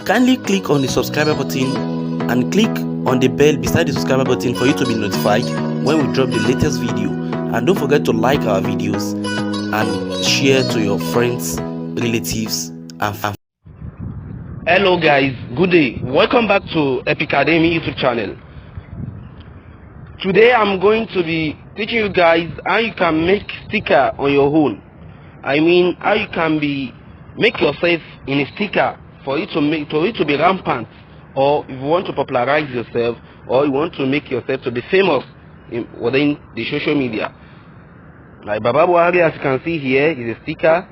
Kindly click on the subscriber button and click on the bell beside the subscriber button for you to be notified when we drop the latest video. And don't forget to like our videos and share to your friends, relatives and family. Hello guys, good day. Welcome back to Epic Academy YouTube channel. Today I'm going to be teaching you guys how you can make sticker on your own. I mean how you can make yourself in a sticker for it to be rampant, or if you want to popularize yourself, or you want to make yourself to be famous within the social media. Like Baba Buhari, as you can see here, is a sticker.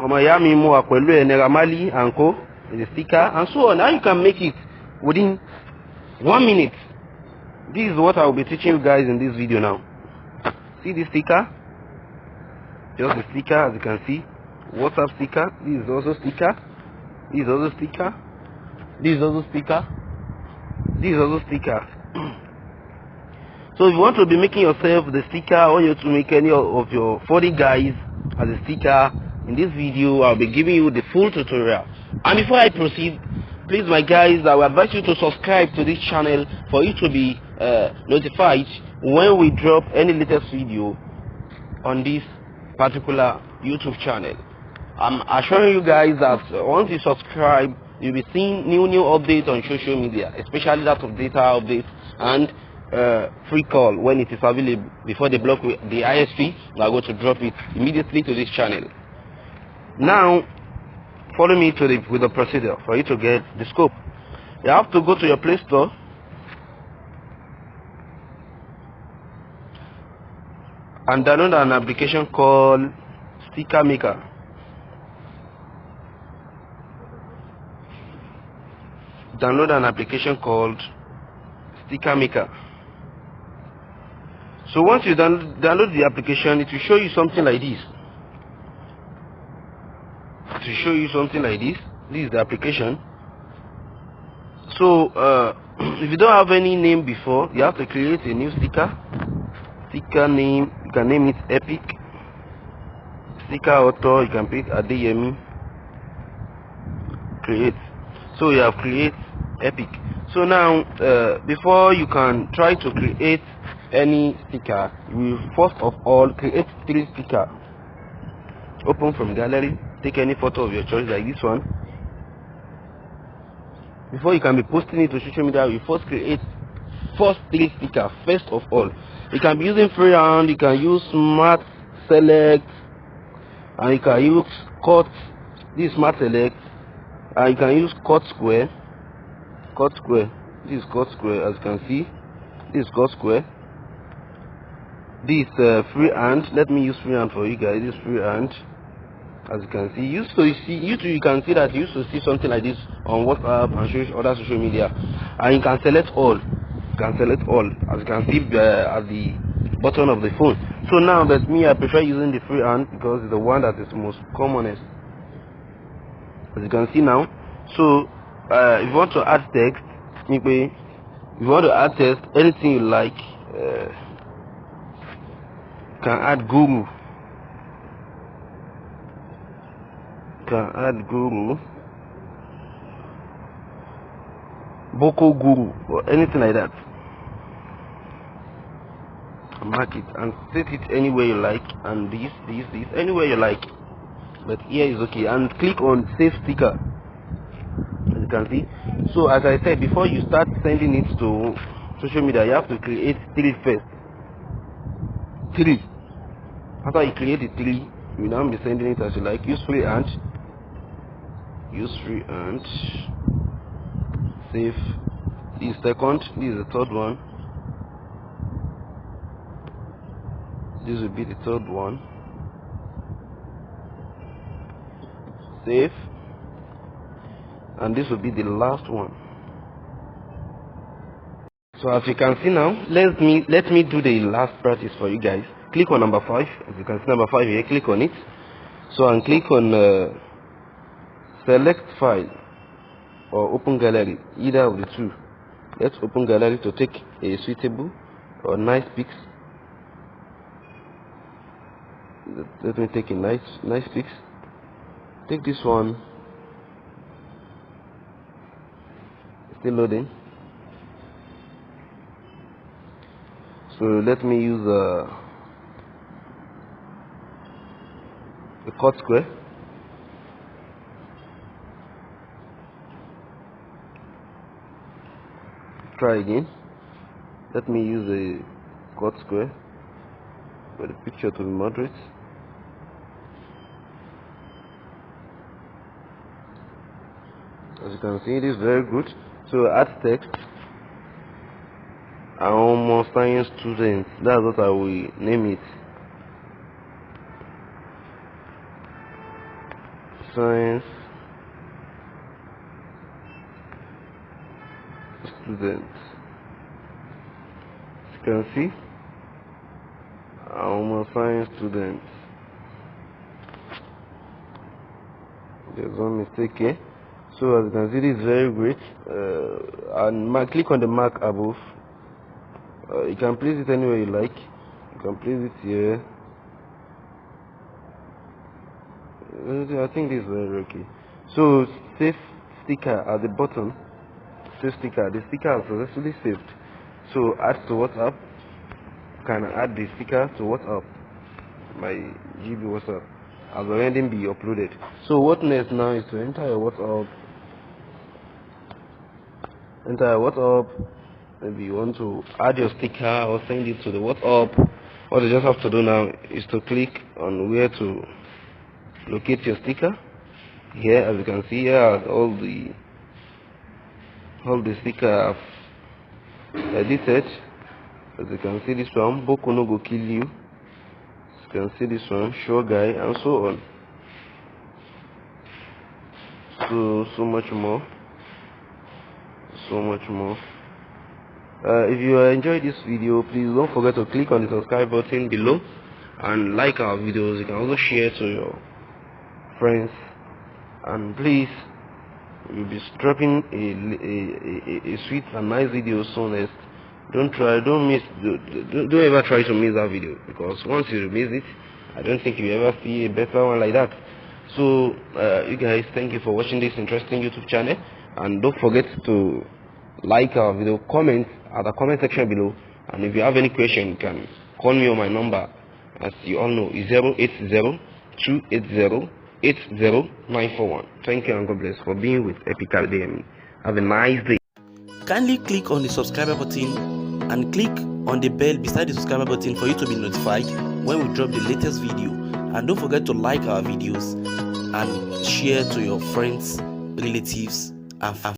Miami Mo Akwelu Neramali Anko is a sticker, and so on. Now you can make it within 1 minute. This is what I will be teaching you guys in this video now. See this sticker? Just a sticker, as you can see. WhatsApp sticker. This is also sticker. This is also sticker. This is also sticker. This is also sticker. So if you want to be making yourself the sticker, or you want to make any of your 40 guys as a sticker, in this video I'll be giving you the full tutorial. And before I proceed, please my guys, I will advise you to subscribe to this channel for you to be notified when we drop any latest video on this particular YouTube channel. I'm assuring you guys that once you subscribe, you'll be seeing new updates on social media, especially that of data updates and free call when it is available. Before they block the ISP, we are going to drop it immediately to this channel. Now follow me with the procedure for you to get the scope. You have to go to your Play Store and download an application called Sticker Maker. Download an application called Sticker Maker. So once you download the application, it will show you something like this. It will show you something like this. This is the application. So if you don't have any name before, you have to create a new sticker. Sticker name, you can name it Epic. Sticker author, you can pick Adeyemi. Create. So you have create Epic. So now before you can try to create any sticker, you will first of all create 3 stickers. Open from gallery, take any photo of your choice like this one. Before you can be posting it to social media, you first create 3 stickers. First of all, you can be using freehand, you can use smart select, and you can use cut. This is smart select, and you can use cut square. This is cut square, as you can see. This is cut square. This is freehand. Let me use freehand for you guys. This is freehand, as you can see. You can see that you used to see something like this on WhatsApp and other social media, and you can select all. As you can see at the bottom of the phone. So now, but me, I prefer using the freehand because it's the one that is most commonest, as you can see now. So if you want to add text, anything you like, you can add guru. Boko Guru, or anything like that. Mark it and set it anywhere you like, and this anywhere you like, but here is okay. And click on save sticker, as you can see. So as I said, before you start sending it to social media, you have to create 3 first. 3. After you create the 3, you now be sending it as you like. Use freehand. Save. This is second. This is the third one. This will be the third one. Save. And this will be the last one. So as you can see now, let me do the last practice for you guys. Click on number 5. As you can see number 5 here, click on it. So and click on select file or open gallery, either of the two. Let's open gallery to take a suitable or nice pics. Let me take a nice pics. Take this one. Still loading. So let me use a cut square. Try again. Let me use a cut square for the picture to be moderate. As you can see, it is very good. So add text. Almost science students. That's what I will name it. Science students. As you can see, almost science students. There's one mistake here. So as you can see, this is very great. And click on the mark above. You can place it anywhere you like. You can place it here. I think this is very okay. So save sticker at the bottom. Save sticker. The sticker is successfully saved. So add to WhatsApp. You can add the sticker to WhatsApp. My GB WhatsApp has already been uploaded. So what next now is to enter your WhatsApp. Maybe you want to add your sticker or send it to the WhatsApp. What you just have to do now is to click on where to locate your sticker. Here, as you can see, here are all the sticker I've edited. As you can see, this one, Boku no go kill you. As you can see, this one, Sure Guy, and so on. So much more. If you enjoyed this video, please don't forget to click on the subscribe button below and like our videos. You can also share to your friends, and please, we'll be dropping a sweet and nice video soon. Don't ever try to miss that video, because once you miss it, I don't think you ever see a better one like that. So you guys, thank you for watching this interesting YouTube channel, and don't forget to like our video, comment at the comment section below, and if you have any question, you can call me on my number. As you all know, is 080-280-80941. Thank you and God bless for being with Epical DM. Have a nice day. Kindly click on the subscribe button and click on the bell beside the subscribe button for you to be notified when we drop the latest video. And don't forget to like our videos and share to your friends, relatives, and family.